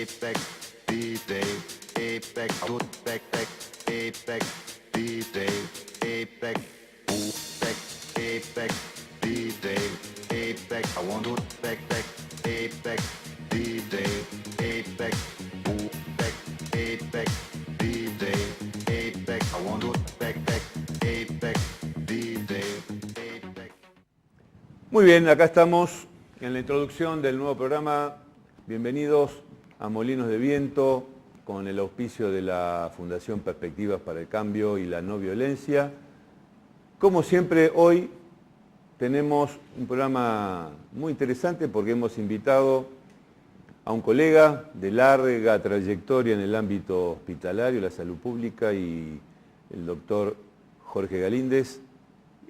Apex DJ, Apex, Apex, Apex DJ, Apex, Apex DJ, Apex, I want to Apex, Apex DJ, Apex, Apex DJ, Apex, I want to Apex DJ, Apex. Muy bien, acá estamos en la introducción del nuevo programa. Bienvenidos a Molinos de Viento, con el auspicio de la Fundación Perspectivas para el Cambio y la No Violencia. Como siempre, hoy tenemos un programa muy interesante porque hemos invitado a un colega de larga trayectoria en el ámbito hospitalario, la salud pública, y el doctor Jorge Galíndez.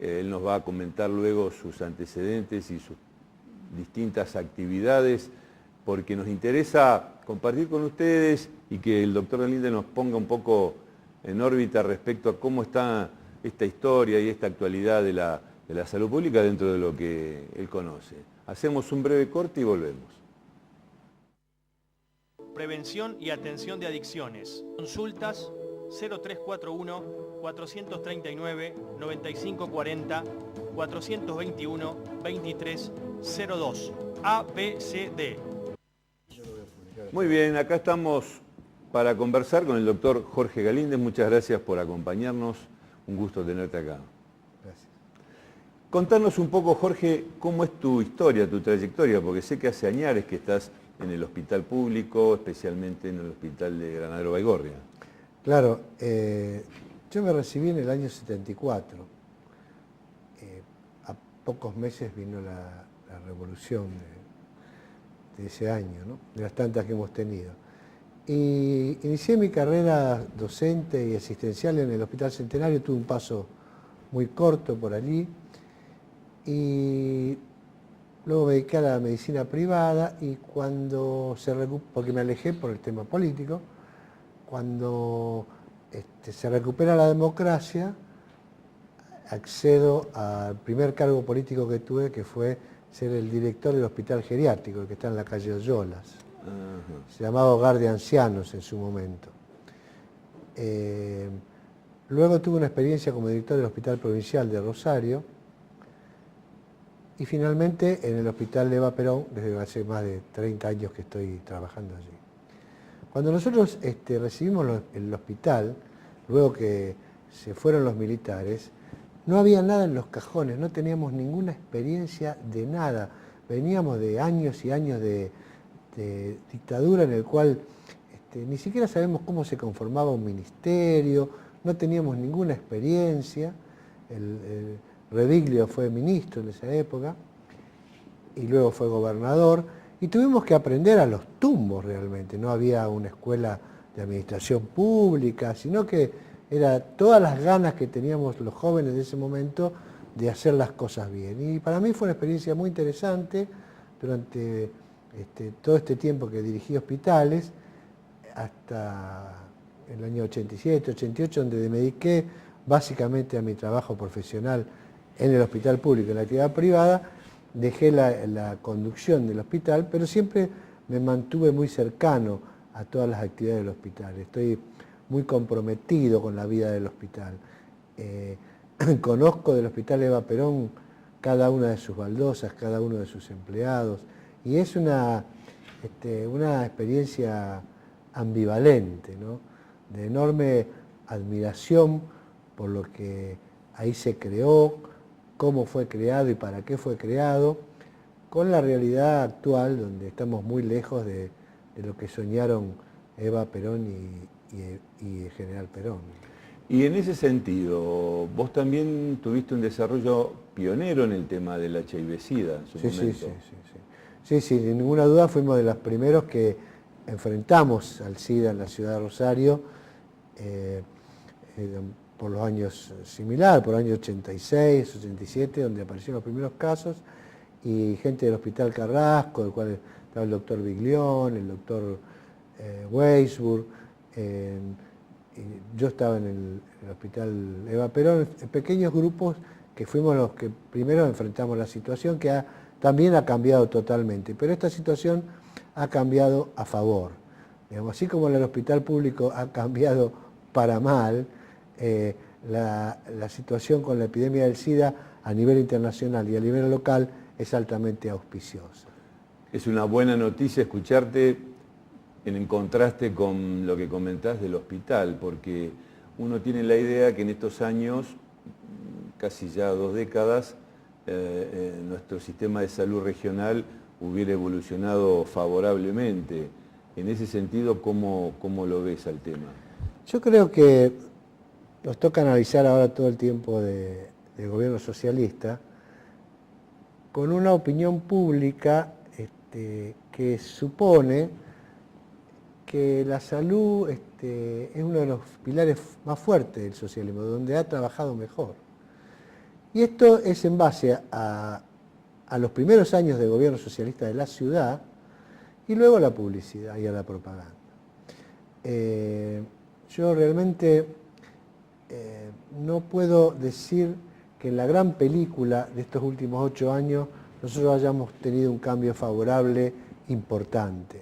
Él nos va a comentar luego sus antecedentes y sus distintas actividades, porque nos interesa compartir con ustedes y que el doctor Galíndez nos ponga un poco en órbita respecto a cómo está esta historia y esta actualidad de la salud pública dentro de lo que él conoce. Hacemos un breve corte y volvemos. Prevención y atención de adicciones. Consultas 0341-439-9540, 421-2302. ABCD. Muy bien, acá estamos para conversar con el doctor Jorge Galíndez. Muchas gracias por acompañarnos. Un gusto tenerte acá. Gracias. Contanos un poco, Jorge, cómo es tu historia, tu trayectoria, porque sé que hace años que estás en el hospital público, especialmente en el hospital de Granadero Baigorria. Claro, yo me recibí en el año 74. A pocos meses vino la revolución de ese año, ¿no? De las tantas que hemos tenido. Y inicié mi carrera docente y asistencial en el Hospital Centenario, tuve un paso muy corto por allí, y luego me dediqué a la medicina privada, y cuando porque me alejé por el tema político, cuando se recupera la democracia, accedo al primer cargo político que tuve, que fue ser el director del hospital geriátrico, el que está en la calle Oyolas. Se llamaba Hogar de Ancianos en su momento. Luego tuve una experiencia como director del Hospital Provincial de Rosario, y finalmente en el Hospital Eva Perón, desde hace más de 30 años que estoy trabajando allí. Cuando nosotros recibimos el hospital, luego que se fueron los militares, no había nada en los cajones, no teníamos ninguna experiencia de nada. Veníamos de años y años de dictadura en el cual ni siquiera sabemos cómo se conformaba un ministerio, no teníamos ninguna experiencia. El Reviglio fue ministro en esa época y luego fue gobernador, y tuvimos que aprender a los tumbos realmente. No había una escuela de administración pública, sino que era todas las ganas que teníamos los jóvenes de ese momento de hacer las cosas bien. Y para mí fue una experiencia muy interesante durante todo este tiempo que dirigí hospitales, hasta el año 87, 88, donde me dediqué básicamente a mi trabajo profesional en el hospital público, en la actividad privada. Dejé la conducción del hospital, pero siempre me mantuve muy cercano a todas las actividades del hospital. Estoy muy comprometido con la vida del hospital. Conozco del Hospital Eva Perón cada una de sus baldosas, cada uno de sus empleados, y es una experiencia ambivalente, ¿no? De enorme admiración por lo que ahí se creó, cómo fue creado y para qué fue creado, con la realidad actual, donde estamos muy lejos de lo que soñaron Eva Perón y el general Perón. Y en ese sentido, vos también tuviste un desarrollo pionero en el tema del HIV-Sida en su momento. Sí, sin ninguna duda fuimos de los primeros que enfrentamos al SIDA en la ciudad de Rosario, por los años similares, por el año 86, 87, donde aparecieron los primeros casos, y gente del Hospital Carrasco, del cual estaba el doctor Biglión, el doctor Weisburg, yo estaba en el Hospital Eva Perón, en pequeños grupos que fuimos los que primero enfrentamos la situación, que también ha cambiado totalmente, pero esta situación ha cambiado a favor, Digamos, así como el hospital público ha cambiado para mal, la situación con la epidemia del SIDA a nivel internacional y a nivel local es altamente auspiciosa. Es una buena noticia escucharte en contraste con lo que comentás del hospital, porque uno tiene la idea que en estos años, casi ya 2 décadas, nuestro sistema de salud regional hubiera evolucionado favorablemente. En ese sentido, ¿cómo lo ves al tema? Yo creo que nos toca analizar ahora todo el tiempo del gobierno socialista con una opinión pública que supone que la salud es uno de los pilares más fuertes del socialismo, donde ha trabajado mejor. Y esto es en base a los primeros años del gobierno socialista de la ciudad y luego a la publicidad y a la propaganda. Yo realmente no puedo decir que en la gran película de estos últimos 8 años nosotros hayamos tenido un cambio favorable importante.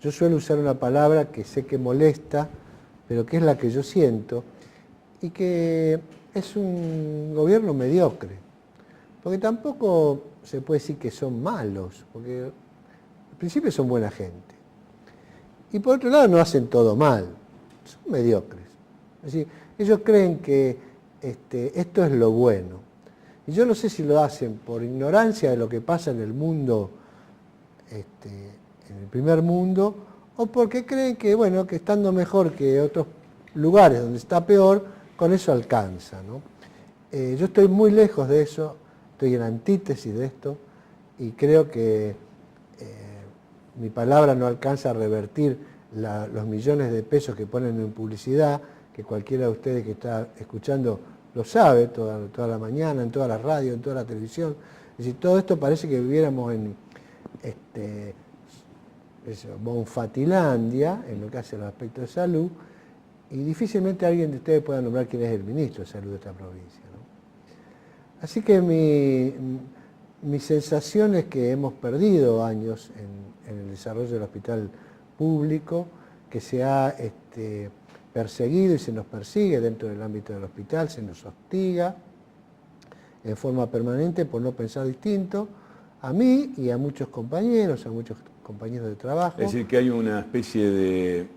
Yo suelo usar una palabra que sé que molesta, pero que es la que yo siento, y que es un gobierno mediocre, porque tampoco se puede decir que son malos, porque al principio son buena gente. Y por otro lado no hacen todo mal, son mediocres. Es decir, ellos creen que esto es lo bueno. Y yo no sé si lo hacen por ignorancia de lo que pasa en el mundo, en el primer mundo, o porque creen que, bueno, que estando mejor que otros lugares donde está peor, con eso alcanza, ¿no? Yo estoy muy lejos de eso, estoy en antítesis de esto, y creo que mi palabra no alcanza a revertir los millones de pesos que ponen en publicidad, que cualquiera de ustedes que está escuchando lo sabe, toda la mañana, en toda la radio, en toda la televisión. Es decir, todo esto parece que viviéramos en Bonfatilandia, en lo que hace al aspecto de salud, y difícilmente alguien de ustedes pueda nombrar quién es el ministro de salud de esta provincia, ¿no? Así que mi sensación es que hemos perdido años en el desarrollo del hospital público, que se ha perseguido y se nos persigue dentro del ámbito del hospital, se nos hostiga en forma permanente por no pensar distinto, a mí y a muchos compañeros de trabajo. Es decir, que hay una especie de,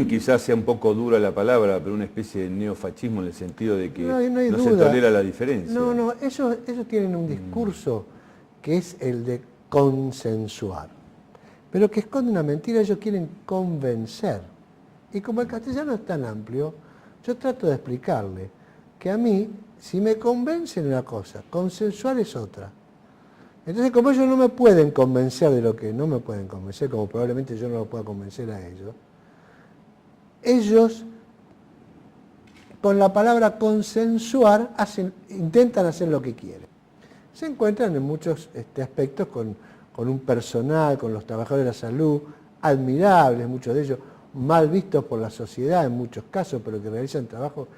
quizás sea un poco dura la palabra, pero una especie de neofascismo en el sentido de que no se tolera la diferencia. No, ellos tienen un discurso que es el de consensuar, pero que esconde una mentira. Ellos quieren convencer. Y como el castellano es tan amplio, yo trato de explicarle que a mí, si me convencen una cosa, consensuar es otra. Entonces, como ellos no me pueden convencer de lo que no me pueden convencer, como probablemente yo no lo pueda convencer a ellos, con la palabra consensuar, intentan hacer lo que quieren. Se encuentran en muchos aspectos con un personal, con los trabajadores de la salud, admirables, muchos de ellos mal vistos por la sociedad en muchos casos, pero que realizan trabajos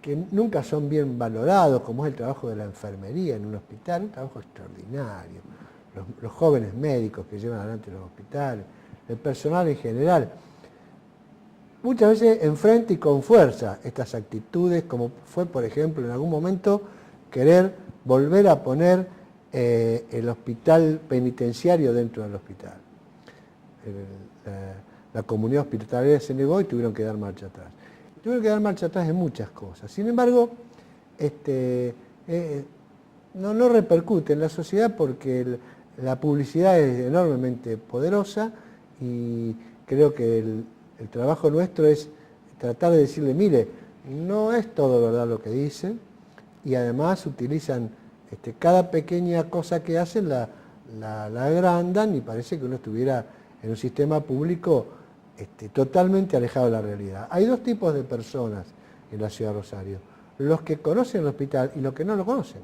que nunca son bien valorados, como es el trabajo de la enfermería en un hospital, un trabajo extraordinario. Los jóvenes médicos que llevan adelante los hospitales, el personal en general, muchas veces enfrenta y con fuerza estas actitudes, como fue, por ejemplo, en algún momento querer volver a poner el hospital penitenciario dentro del hospital. La comunidad hospitalaria se negó y tuvieron que dar marcha atrás. Tuvieron que dar marcha atrás en muchas cosas. Sin embargo, no repercute en la sociedad porque la publicidad es enormemente poderosa y creo que el trabajo nuestro es tratar de decirle, mire, no es todo verdad lo que dicen, y además utilizan cada pequeña cosa que hacen, la agrandan y parece que uno estuviera en un sistema público totalmente alejado de la realidad. Hay 2 tipos de personas en la ciudad de Rosario, los que conocen el hospital y los que no lo conocen.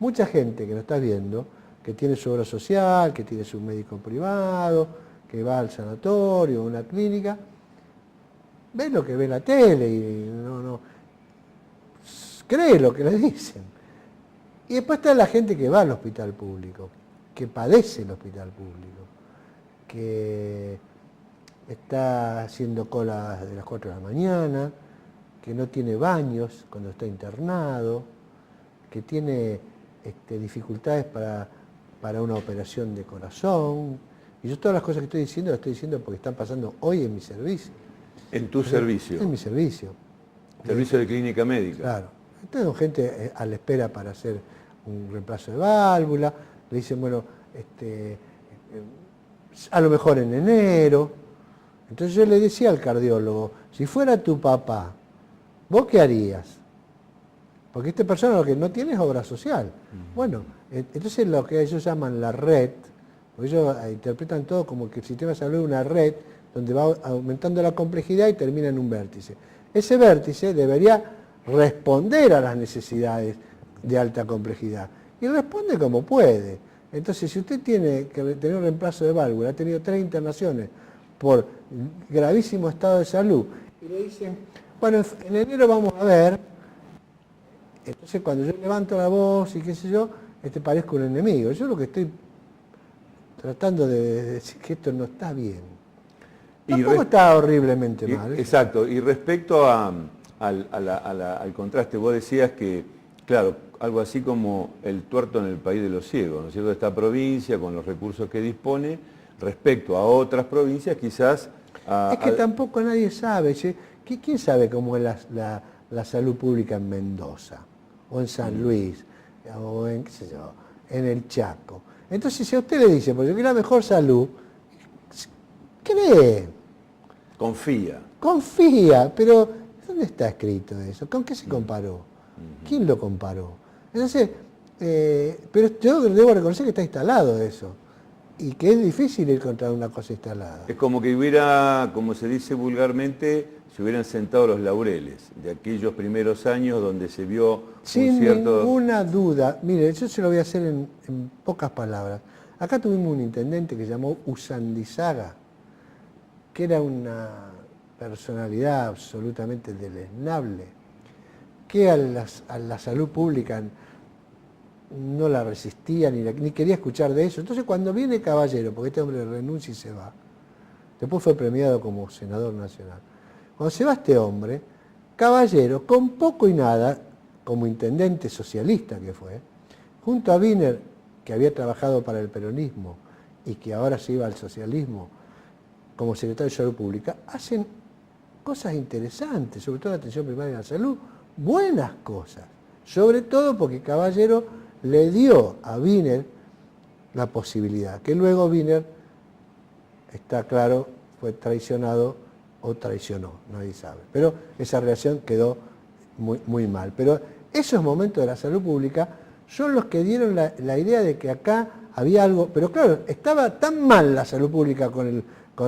Mucha gente que nos está viendo, que tiene su obra social, que tiene su médico privado, que va al sanatorio, a una clínica, ve lo que ve en la tele y no cree lo que le dicen. Y después está la gente que va al hospital público, que padece el hospital público, que está haciendo cola de las 4 de la mañana, que no tiene baños cuando está internado, que tiene dificultades para una operación de corazón. Y yo todas las cosas que estoy diciendo, las estoy diciendo porque están pasando hoy en mi servicio. En tu servicio. En mi servicio. Servicio de clínica médica. Claro. Tengo gente a la espera para hacer un reemplazo de válvula. Le dicen, bueno, a lo mejor en enero. Entonces yo le decía al cardiólogo, si fuera tu papá, ¿vos qué harías? Porque esta persona lo que no tiene es obra social. Bueno, entonces lo que ellos llaman la red, porque ellos interpretan todo como que el sistema de salud es una red donde va aumentando la complejidad y termina en un vértice. Ese vértice debería responder a las necesidades de alta complejidad y responde como puede. Entonces, si usted tiene que tener un reemplazo de válvula, ha tenido 3 internaciones por gravísimo estado de salud, y le dicen, bueno, en enero vamos a ver, entonces cuando yo levanto la voz y qué sé yo, parezco un enemigo. Yo lo que estoy tratando de decir que esto no está bien. Tampoco está horriblemente mal. Exacto. Y respecto al contraste, vos decías que, claro, algo así como el tuerto en el país de los ciegos, ¿no es cierto? Esta provincia, con los recursos que dispone, respecto a otras provincias, quizás... Es que tampoco nadie sabe. ¿Quién sabe cómo es la salud pública en Mendoza? O en San Luis, o en, qué sé yo, en el Chaco. Entonces, si a usted le dice, porque yo quiero la mejor salud, cree. Confía, pero ¿dónde está escrito eso? ¿Con qué se comparó? ¿Quién lo comparó? Entonces, pero yo debo reconocer que está instalado eso. Y que es difícil ir contra una cosa instalada. Es como que hubiera, como se dice vulgarmente, se hubieran sentado los laureles de aquellos primeros años donde se vio sin un cierto... ninguna duda. Mire, yo se lo voy a hacer en pocas palabras. Acá tuvimos un intendente que se llamó Usandizaga, que era una personalidad absolutamente deleznable, que a la salud pública no la resistía ni quería escuchar de eso. Entonces cuando viene Caballero, porque este hombre renuncia y se va, después fue premiado como senador nacional, cuando se va este hombre, Caballero, con poco y nada, como intendente socialista que fue, junto a Wiener, que había trabajado para el peronismo y que ahora se iba al socialismo, como secretario de Salud Pública, hacen cosas interesantes, sobre todo la atención primaria de la salud, buenas cosas, sobre todo porque Caballero le dio a Wiener la posibilidad, que luego Wiener, está claro, fue traicionado o traicionó, nadie sabe. Pero esa relación quedó muy mal. Pero esos momentos de la salud pública son los que dieron la idea de que acá había algo, pero claro, estaba tan mal la salud pública con el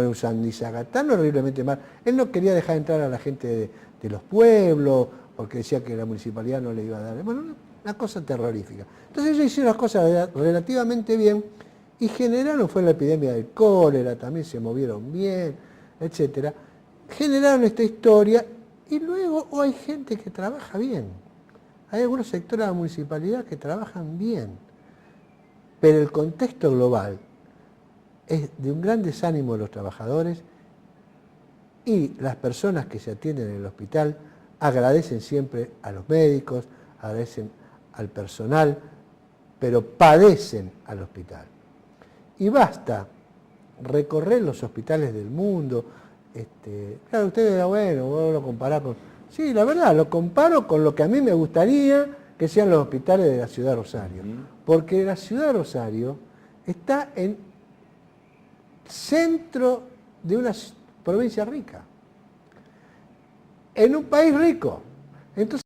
Usandizaga, tan horriblemente mal. Él no quería dejar entrar a la gente de los pueblos, porque decía que la municipalidad no le iba a dar. Bueno, una cosa terrorífica. Entonces ellos hicieron las cosas relativamente bien y generaron, fue la epidemia del cólera, también se movieron bien, etcétera. Generaron esta historia y luego hay gente que trabaja bien. Hay algunos sectores de la municipalidad que trabajan bien, pero el contexto global es de un gran desánimo de los trabajadores y las personas que se atienden en el hospital agradecen siempre a los médicos, agradecen al personal, pero padecen al hospital. Y basta recorrer los hospitales del mundo. Claro, usted dirá, bueno, vos lo comparás con... Sí, la verdad, lo comparo con lo que a mí me gustaría que sean los hospitales de la ciudad de Rosario. Porque la ciudad de Rosario está en centro de una provincia rica, en un país rico. Entonces,